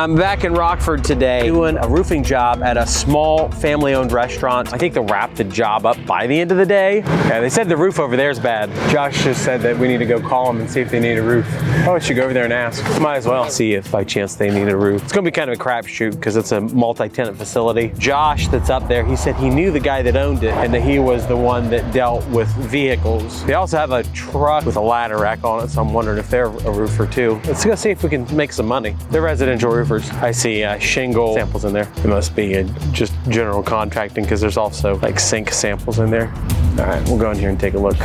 I'm back in Rockford today doing a roofing job at a small family-owned restaurant. I think they'll wrap the job up by the end of the day. Yeah, they said the roof over there is bad. Josh just said that we need to go call them and see if they need a roof. Oh, I should go over there and ask. Might as well see if by chance they need a roof. It's gonna be kind of a crapshoot because it's a multi-tenant facility. Josh that's up there, he said he knew the guy that owned it and that he was the one that dealt with vehicles. They also have a truck with a ladder rack on it, so I'm wondering if they're a roofer too. Let's go see if we can make some money. They're residential roofers. I see shingle samples in there. It must be just general contracting because there's also like sink samples in there. All right, we'll go in here and take a look.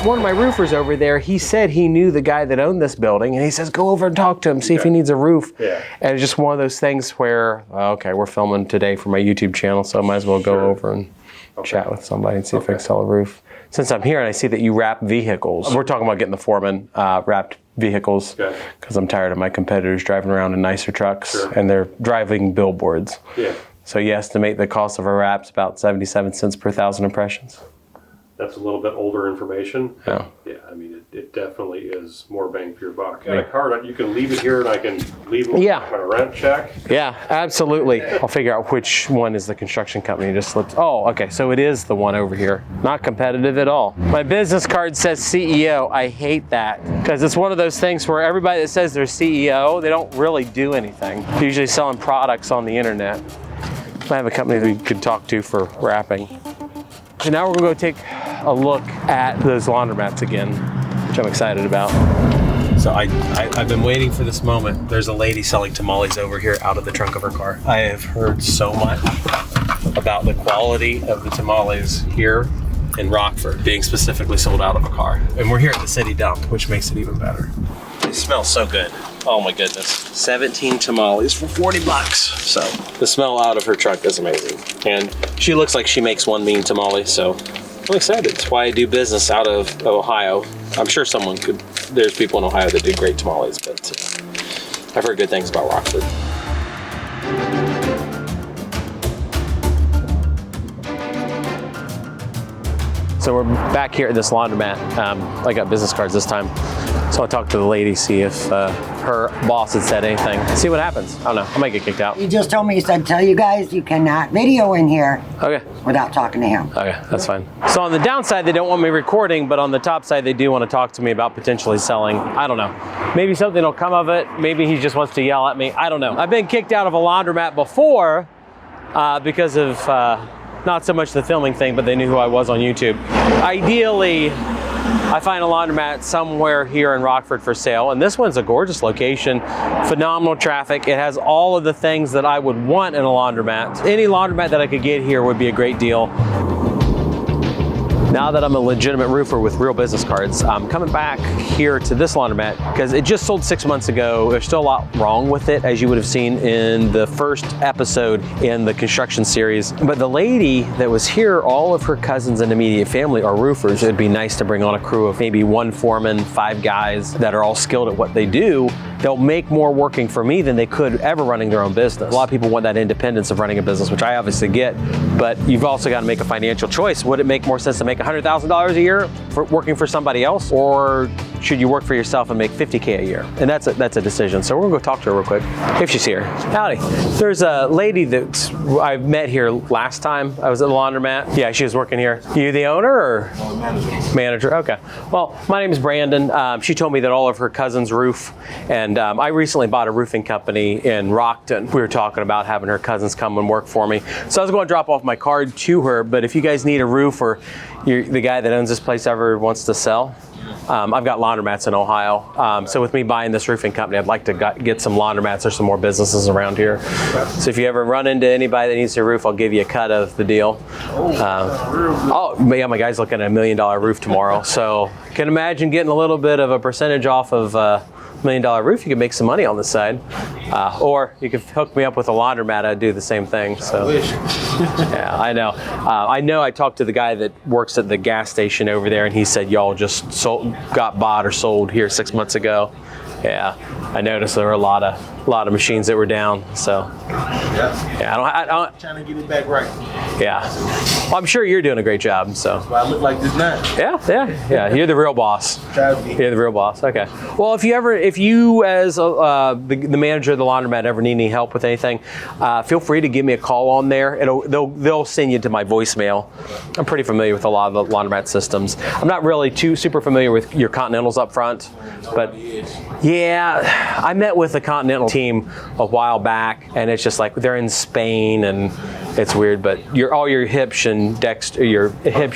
One of my roofers over there, he said he knew the guy that owned this building, and he says, go over and talk to him, see if he needs a roof. Yeah. And it's just one of those things where, okay, we're filming today for my YouTube channel, so I might as well go over and chat with somebody and see if I can sell a roof. Since I'm here and I see that you wrap vehicles, we're talking about getting the Foreman wrapped vehicles because I'm tired of my competitors driving around in nicer trucks and they're driving billboards. Yeah. So you estimate the cost of our wraps about 77 cents per 1,000 impressions. That's a little bit older information. Yeah. Yeah, I mean, it definitely is more bang for your buck. Got a card, you can leave it here and I can leave it with my rent check. Yeah, absolutely. I'll figure out which one is the construction company. Just slipped. Oh, okay, so it is the one over here. Not competitive at all. My business card says CEO. I hate that because it's one of those things where everybody that says they're CEO, they don't really do anything. They're usually selling products on the internet. I have a company that we could talk to for wrapping. And now we're gonna go take a look at those laundromats again, which I'm excited about. So I've been waiting for this moment. There's a lady selling tamales over here out of the trunk of her car. I have heard so much about the quality of the tamales here in Rockford being specifically sold out of a car. And we're here at the city dump, which makes it even better. They smell so good. Oh my goodness. 17 tamales for 40 bucks. So the smell out of her truck is amazing. And she looks like she makes one mean tamale, so I'm excited. That's why I do business out of Ohio. I'm sure there's people in Ohio that do great tamales, but I've heard good things about Rockford. So we're back here at this laundromat. I got business cards this time. So I talked to the lady, see if her boss had said anything. See what happens. I don't know, I might get kicked out. He just told me, he said, tell you guys you cannot video in here without talking to him. Okay, that's fine. So on the downside, they don't want me recording, but on the top side, they do want to talk to me about potentially selling. I don't know. Maybe something will come of it. Maybe he just wants to yell at me. I don't know. I've been kicked out of a laundromat before because of not so much the filming thing, but they knew who I was on YouTube. Ideally, I find a laundromat somewhere here in Rockford for sale, and this one's a gorgeous location, phenomenal traffic. It has all of the things that I would want in a laundromat. Any laundromat that I could get here would be a great deal. Now that I'm a legitimate roofer with real business cards, I'm coming back here to this laundromat because it just sold 6 months ago. There's still a lot wrong with it, as you would have seen in the first episode in the construction series. But the lady that was here, all of her cousins and immediate family are roofers. It'd be nice to bring on a crew of maybe 1 foreman, 5 guys that are all skilled at what they do. They'll make more working for me than they could ever running their own business. A lot of people want that independence of running a business, which I obviously get, but you've also got to make a financial choice. Would it make more sense to make $100,000 a year for working for somebody else, or should you work for yourself and make $50K a year? And that's a decision. So we're gonna go talk to her real quick, if she's here. Howdy. There's a lady that I met here last time I was at the laundromat. Yeah, she was working here. You the owner or? Manager. Manager, okay. Well, my name is Brandon. She told me that all of her cousins roof, and I recently bought a roofing company in Rockton. We were talking about having her cousins come and work for me. So I was going to drop off my card to her, but if you guys need a roof or the guy that owns this place ever wants to sell, I've got laundromats in Ohio. So with me buying this roofing company, I'd like to get some laundromats or some more businesses around here. So if you ever run into anybody that needs a roof, I'll give you a cut of the deal. Yeah, my guy's looking at $1 million roof tomorrow. So can imagine getting a little bit of a percentage off of $1 million roof. You can make some money on the side. Or you could hook me up with a laundromat. I'd do the same thing. So, I wish. Yeah, I know. I talked to the guy that works at the gas station over there, and he said y'all just got bought or sold here 6 months ago. Yeah, I noticed there were a lot of a lot of machines that were down. So yeah, I don't trying to get it back right. Yeah, well, I'm sure you're doing a great job. So that's why I look like this now. Yeah. You're the real boss. You're the real boss. Okay. Well, if you as the manager of the laundromat ever need any help with anything, feel free to give me a call on there. They'll send you to my voicemail. I'm pretty familiar with a lot of the laundromat systems. I'm not really too super familiar with your Continentals up front, but yeah, I met with the Continental team a while back, and it's just like they're in Spain, and it's weird. But all your Hipsch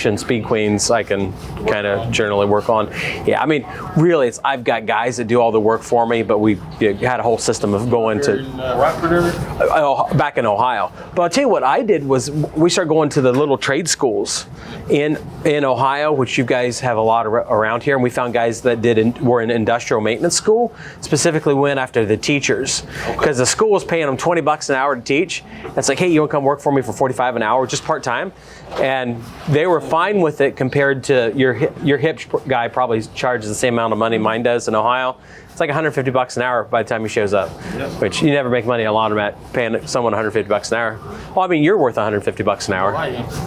and Speed Queens, I can kind of generally work on. Yeah, I mean, really, I've got guys that do all the work for me, but we had a whole system of going to Rockford, back in Ohio. But I'll tell you what I did was we started going to the little trade schools in Ohio, which you guys have a lot around here, and we found guys that were in industrial maintenance school, specifically went after the teachers, because the school was paying them $20 an hour to teach. It's like, hey, you want to come work for me for $45 an hour, just part-time? And they were fine with it compared to your Hipsch guy probably charges the same amount of money mine does in Ohio. It's like $150 an hour by the time he shows up, which you never make money at a laundromat paying someone $150 an hour. Well, I mean, you're worth $150 an hour.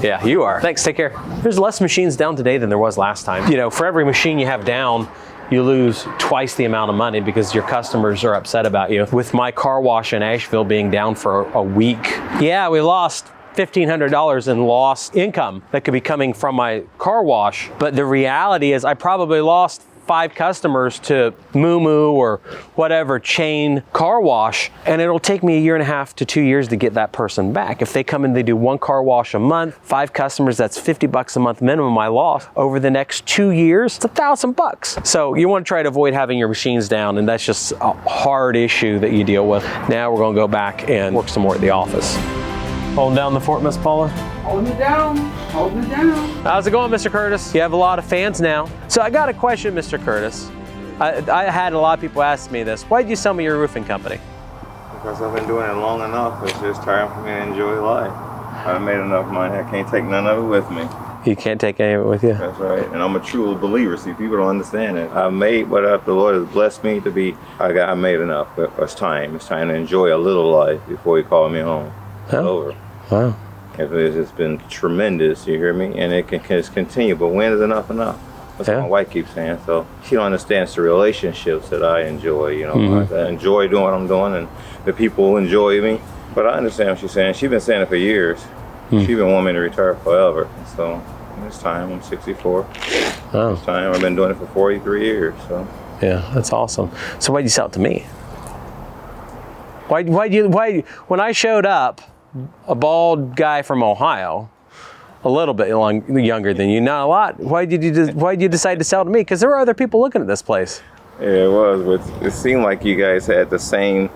Yeah, you are. Thanks, take care. There's less machines down today than there was last time. You know, for every machine you have down, you lose twice the amount of money because your customers are upset about you. With my car wash in Asheville being down for a week, yeah, we lost $1,500 in lost income that could be coming from my car wash. But the reality is I probably lost 5 customers to Moo Moo or whatever chain car wash, and it'll take me 1.5 to 2 years to get that person back. If they come in, they do 1 car wash a month, 5 customers, that's $50 a month minimum I lost. Over the next 2 years, it's $1,000. So you want to try to avoid having your machines down, and that's just a hard issue that you deal with. Now we're going to go back and work some more at the office. Holding down the fort, Miss Paula? Holding it down, holding it down. How's it going, Mr. Curtis? You have a lot of fans now. So I got a question, Mr. Curtis. I had a lot of people ask me this. Why did you sell me your roofing company? Because I've been doing it long enough. It's just time for me to enjoy life. I've made enough money. I can't take none of it with me. You can't take any of it with you? That's right. And I'm a true believer. See, people don't understand it. I've made what the Lord has blessed me to be. I made enough. It's time. It's time to enjoy a little life before He called me home. It's over. Wow. It's been tremendous, you hear me? And it can just continue. But when is enough enough? That's what my wife keeps saying. So she don't understand the relationships that I enjoy. You know, I enjoy doing what I'm doing, and the people enjoy me. But I understand what she's saying. She's been saying it for years. She's been wanting me to retire forever. So it's time. I'm 64. Oh. It's time. I've been doing it for 43 years. So yeah, that's awesome. So why'd you sell it to me? Why? When I showed up, a bald guy from Ohio, a little bit younger than you, not a lot. Why did you decide to sell to me? Because there were other people looking at this place. Yeah, it was. But it seemed like you guys had the same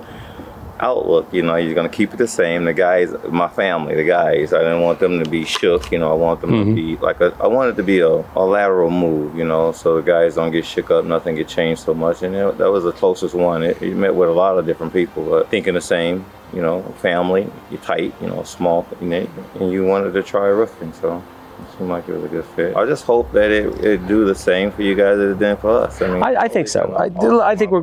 outlook. You know, you're gonna keep it the same. The guys, my family, the guys, I didn't want them to be shook. You know, I want them to be like I want it to be a lateral move. You know, so the guys don't get shook up, nothing get changed so much. And that was the closest one. You met with a lot of different people thinking the same. You know, family, you're tight, you know, small, and you wanted to try roofing, so it seemed like it was a good fit. I just hope that it do the same for you guys as it did for us. I mean, I think so. I think we're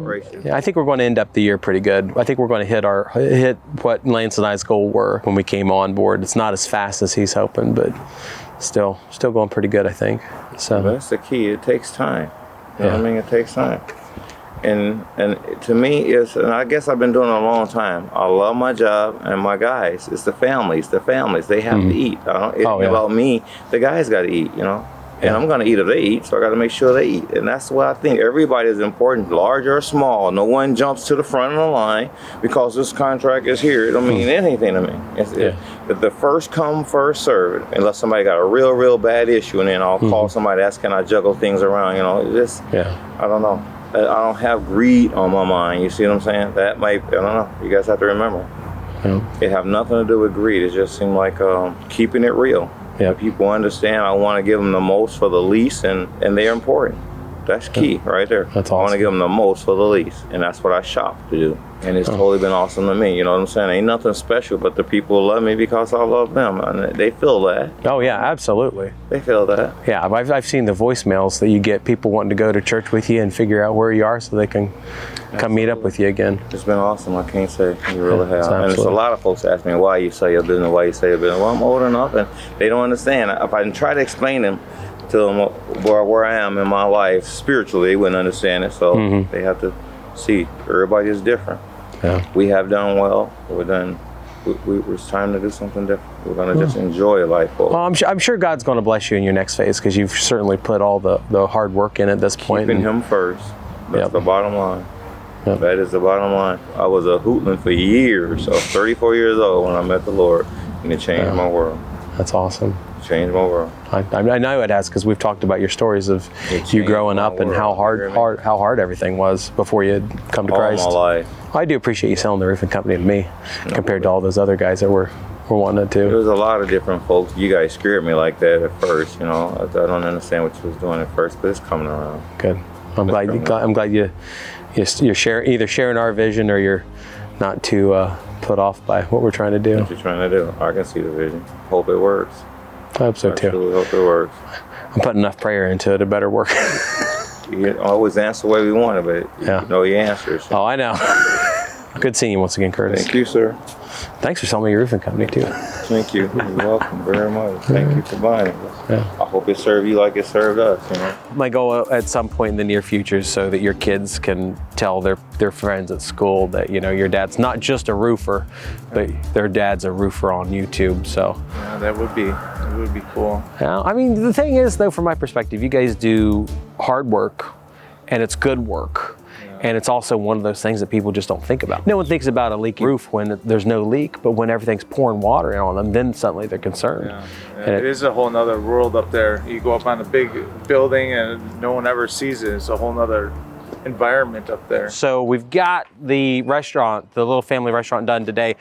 going to end up the year pretty good. I think we're going to hit what Lance and I's goal were when we came on board. It's not as fast as he's hoping, but still going pretty good, I think. So that's the key. It takes time. You know what I mean? It takes time. And to me, and I guess I've been doing it a long time. I love my job and my guys. It's the families. They have to eat. About me, the guys got to eat, you know. And I'm going to eat if they eat, so I got to make sure they eat. And that's why I think everybody is important, large or small. No one jumps to the front of the line because this contract is here. It don't mean anything to me. It's the first come, first serve. Unless somebody got a real bad issue, and then I'll call somebody, ask, can I juggle things around, you know. I don't know. I don't have greed on my mind. You see what I'm saying? That might, I don't know. You guys have to remember. It have nothing to do with greed. It just seemed like keeping it real. People understand I want to give them the most for the least, and they're important. That's key right there. That's I want to awesome. give them the most for the least, and that's what I shop to do. And it's totally been awesome to me. You know what I'm saying? Ain't nothing special, but the people love me because I love them, and they feel that. Oh yeah, absolutely. They feel that. Yeah, I've seen the voicemails that you get, people wanting to go to church with you and figure out where you are so they can come meet up with you again. It's been awesome. I can't say you really have. And it's a absolutely. lot of folks ask me why you say your business, why you say your business. Well, I'm old enough, and they don't understand. If I try to explain them to them where I am in my life spiritually, they wouldn't understand it. So they have to see everybody is different. Yeah. We have done well. It's time to do something different. We're going to just enjoy life. Well, I'm sure God's going to bless you in your next phase because you've certainly put all the hard work in at this point. Keeping Him first. That's the bottom line. Yep. That is the bottom line. I was a hootling for years. I was 34 years old when I met the Lord, and it changed my world. That's awesome. Changed my world. I know it has because we've talked about your stories of you growing up and how hard everything was before you had come to Christ. All my life. I do appreciate you selling the roofing company to me compared to all those other guys that were wanting There to. was a lot of different folks. You guys scared me like that at first. You know, I don't understand what you was doing at first, but it's coming around. Good. I'm glad you're sharing our vision, or you're not too put off by what we're trying to do. What you're trying to do? I can see the vision. Hope it works. I hope so too. I truly hope it works. I'm putting enough prayer into it. It better work. You don't always answer the way we want it, but you know your answers. Oh, I know. Good seeing you once again, Curtis. Thank you, sir. Thanks for selling me your roofing company too. Thank you. You're welcome very much. Thank you for buying it. Yeah. I hope it served you like it served us. You know. My goal at some point in the near future is so that your kids can tell their friends at school that, you know, your dad's not just a roofer, but their dad's a roofer on YouTube. So Yeah, that would be cool. yeah, I mean, the thing is, though, from my perspective, you guys do hard work, and it's good work. And it's also one of those things that people just don't think about. No one thinks about a leaky roof when there's no leak, but when everything's pouring water on them, then suddenly they're concerned. Yeah, it is a whole nother world up there. You go up on a big building and no one ever sees it. It's a whole nother environment up there. So we've got the restaurant, the little family restaurant, done today,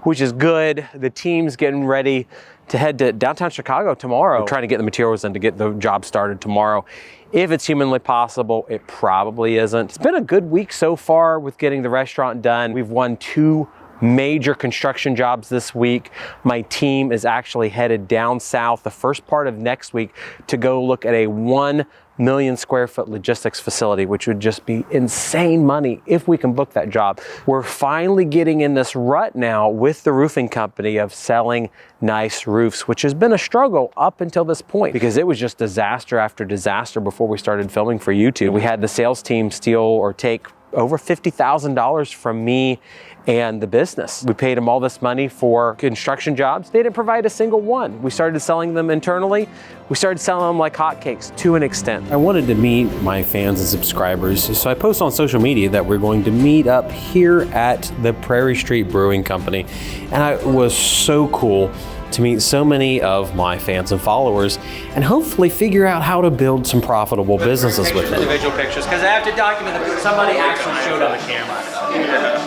which is good. The team's getting ready to head to downtown Chicago tomorrow. We're trying to get the materials in to get the job started tomorrow. If it's humanly possible, it probably isn't. It's been a good week so far with getting the restaurant done. We've won 2 major construction jobs this week. My team is actually headed down south the first part of next week to go look at a 1 million square foot logistics facility, which would just be insane money if we can book that job. We're finally getting in this rut now with the roofing company of selling nice roofs, which has been a struggle up until this point because it was just disaster after disaster before we started filming for YouTube. We had the sales team steal or take over $50,000 from me and the business. We paid them all this money for construction jobs. They didn't provide a single one. We started selling them internally. We started selling them like hotcakes to an extent. I wanted to meet my fans and subscribers, so I post on social media that we're going to meet up here at the Prairie Street Brewing Company. And it was so cool to meet so many of my fans and followers and hopefully figure out how to build some profitable businesses with it. Individual pictures, because I have to document that somebody actually showed on the camera.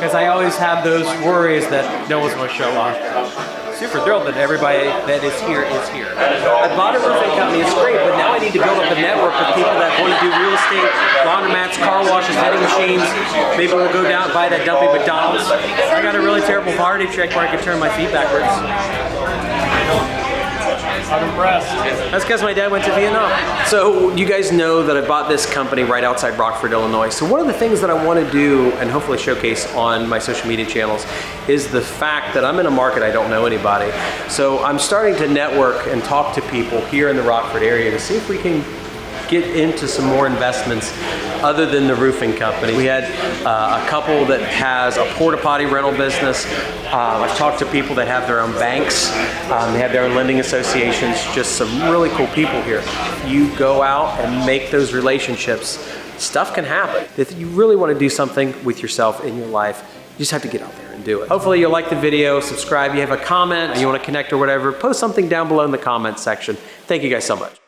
Because I always have those worries that no one's going to show on. Super thrilled that everybody that is here is here. I bought a roofing company, it's great, but now I need to build up a network of people that want to do real estate, laundromats, car washes, vending machines. Maybe we'll go down and buy that dumpy McDonald's. I got a really terrible party trick where I can turn my feet backwards. I'm impressed. That's because my dad went to Vietnam. So you guys know that I bought this company right outside Rockford, Illinois. So one of the things that I want to do and hopefully showcase on my social media channels is the fact that I'm in a market I don't know anybody. So I'm starting to network and talk to people here in the Rockford area to see if we can get into some more investments other than the roofing company. We had a couple that has a porta potty rental business. I've talked to people that have their own banks. They have their own lending associations, just some really cool people here. If you go out and make those relationships, stuff can happen. If you really want to do something with yourself in your life, you just have to get out there and do it. Hopefully you'll like the video, subscribe, you have a comment, you want to connect or whatever, post something down below in the comments section. Thank you guys so much.